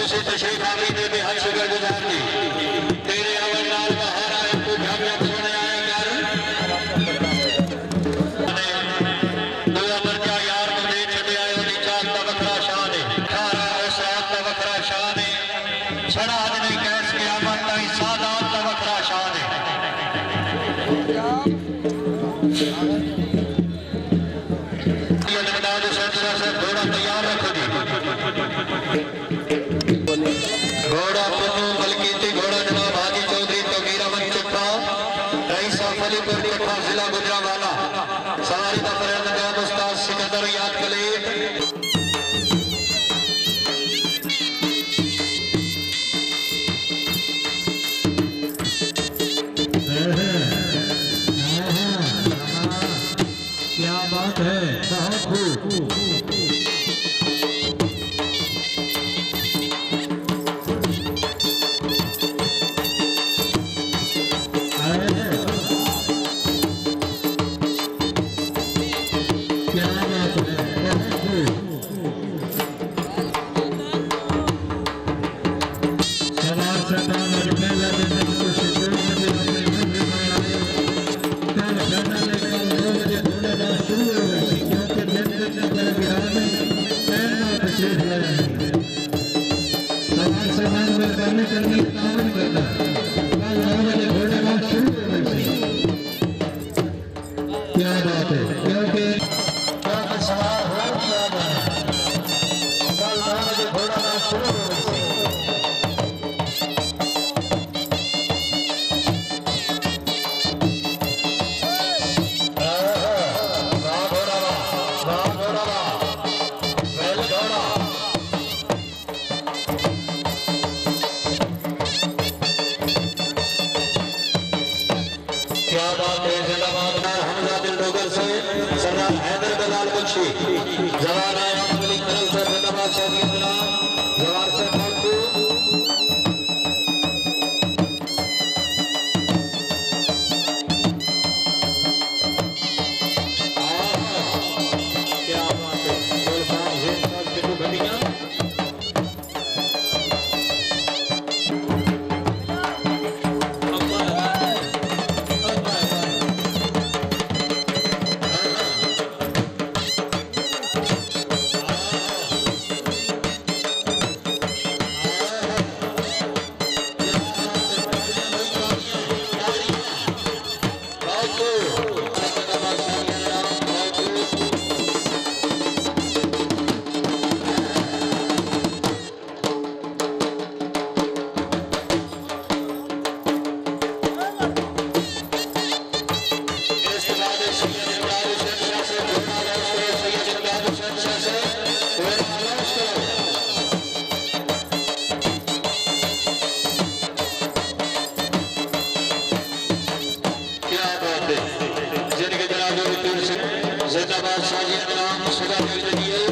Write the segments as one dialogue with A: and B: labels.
A: से तशरीफ आवी ने भी हज शुक्र गुजार दी तेरे अवल नाल बहार आए तू कामयाब सोने आए कर दुआ मर जा यार मुझे छड़े आए दी चांद दा वखरा शान है खारा उस रात दा वखरा शान है छड़ा नहीं कैस क़यामत ताई सादात दा वखरा शान है ये नमदाद से घोड़ा तैयार रखो जी घोड़ा पन्नू बल्कि घोड़ा जनाब हाजी चौधरी तौकीर अहमद चट्टा रईस फलीपुर चट्टा जिला गुजरांवाला सवारी का फरज नजाम उस्ताद सिकंदर याद कलीब
B: क्या बात है बहुत खूब क्या बात है क्योंकि
A: सवाल हो गया कल 9 बजे घोड़ा नाच शुरू हो गई क्या बात है जिंदाबाद हमजा दिल डोगर से सरदार हैदर बलाल मुंशी जवान आया अली करम सर जिंदाबाद साहब जवान से फालतू क्या बात है गुलफाम जेल साहब कितू घटिया जिंदाबाद शाजी नाम सुधा दिए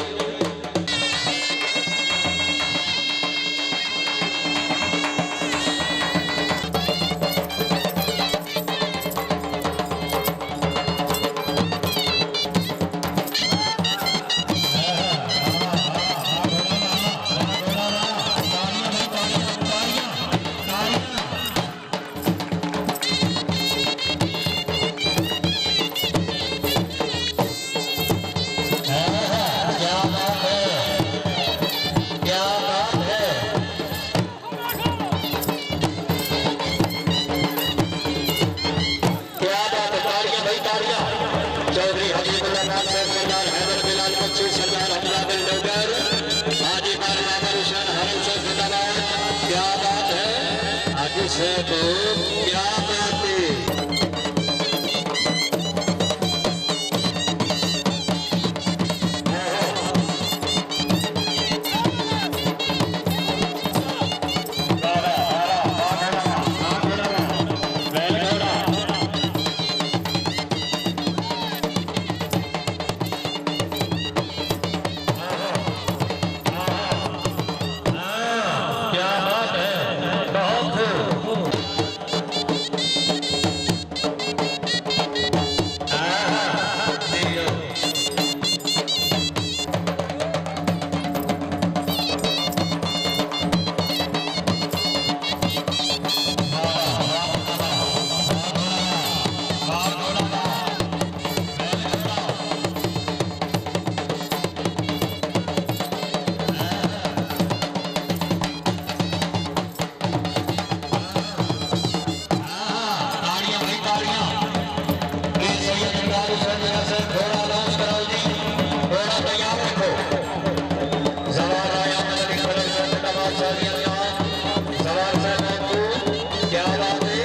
A: चौधरी हबीबुल्लाह खान साहब सरदार हैदर बिलाल मुंशी सरदार हमजा दिल डोगर हाजी बाबा हुसैन हरम से जिंदाबाद क्या बात है आगे से तो क्या बात है साजिया सवाल साहब को क्या बात है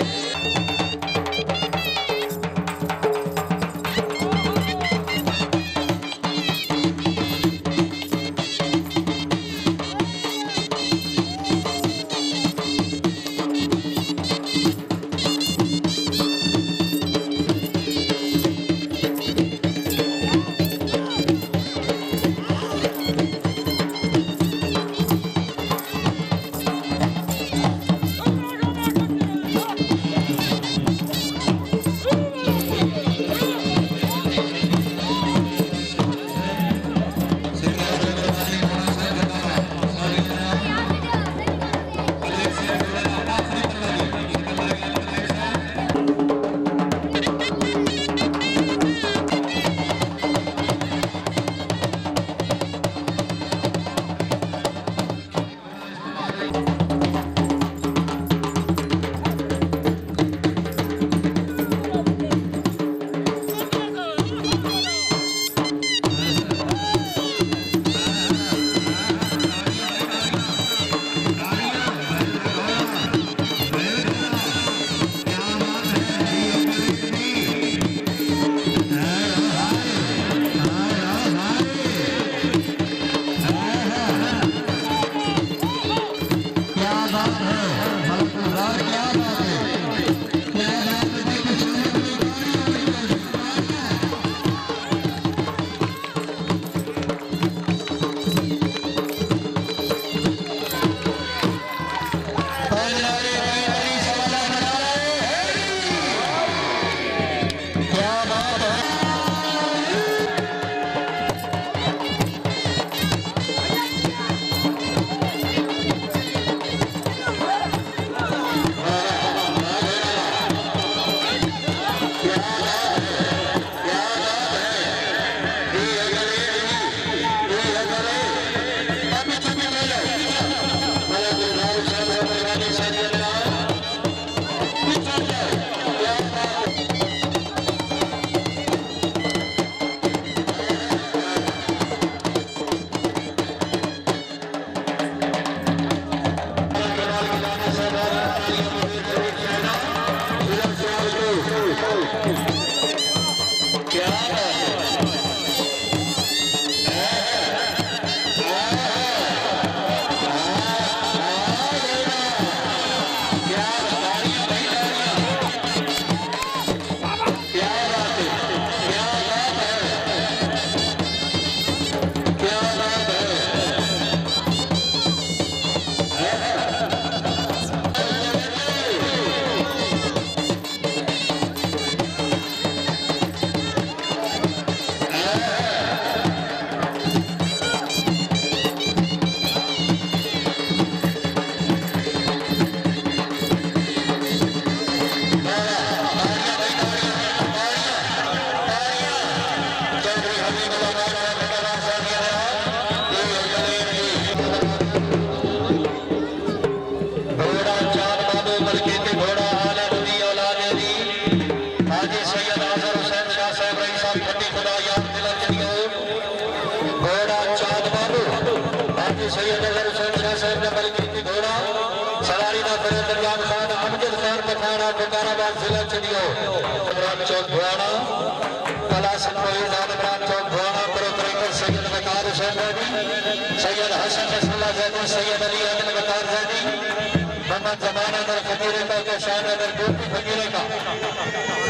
A: सैयद हसन रसूलुल्लाह ज़ैदी सैयद अली अदल वकार ज़ैदी मोहम्मद ज़माना दर फकीर का शान दर गोपी फकीर का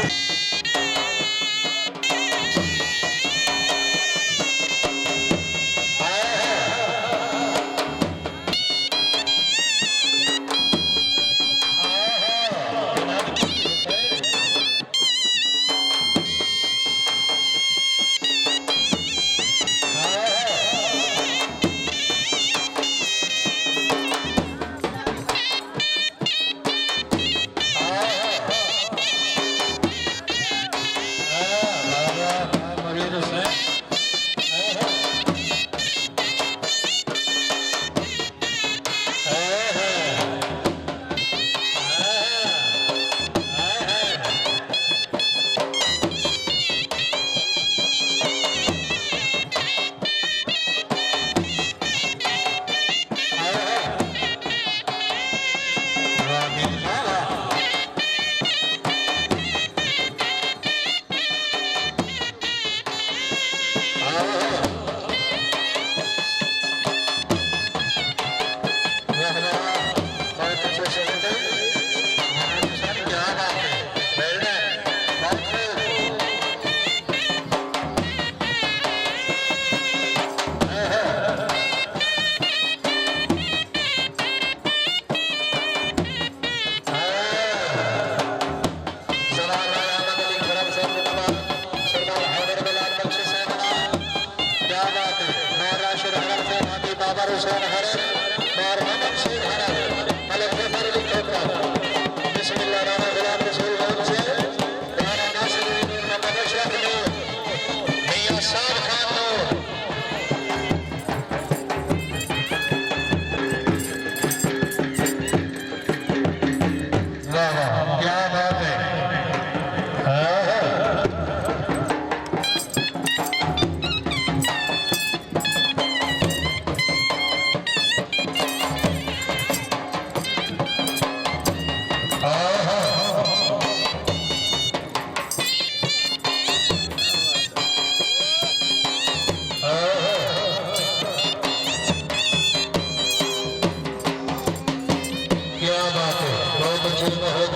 A: बात है, बहुत अच्छी बहुत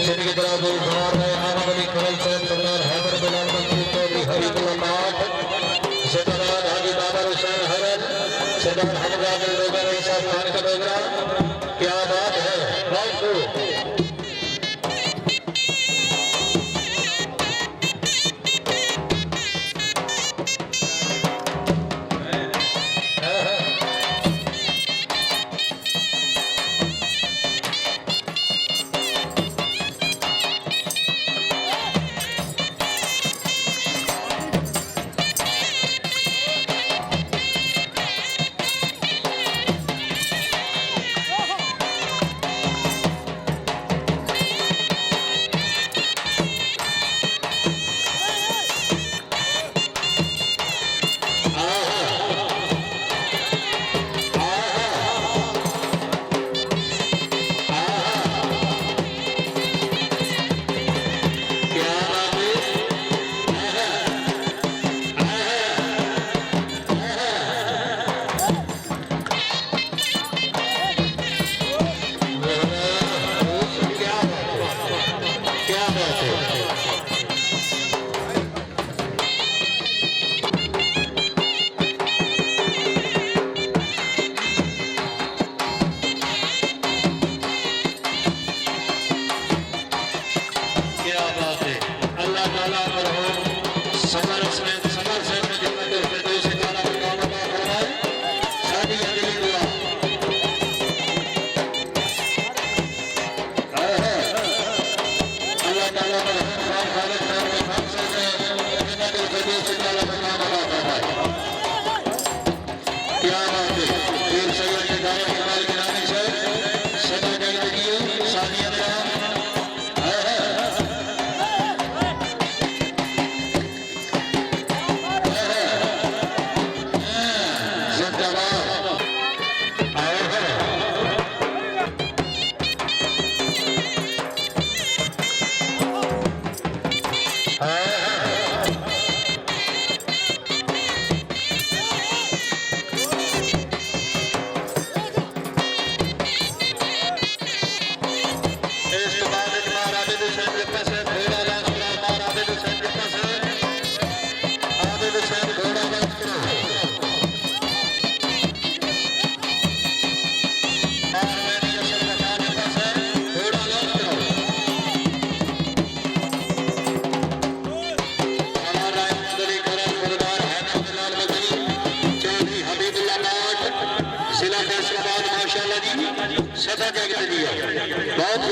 A: श्री की तरफ गुजार रहे मोहम्मद अली खलल साहब सरदार हैदर बिलाल मंत्री चौधरी हबीबुल्लाह माठ सरदार हाजी बाबर हुसैन हरन सरदार हमजा बिन डोगर ईसा खान का डोगरा। क्या बात है, बहुत खूब। सदा जगत दिया बहुत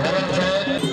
A: हरन से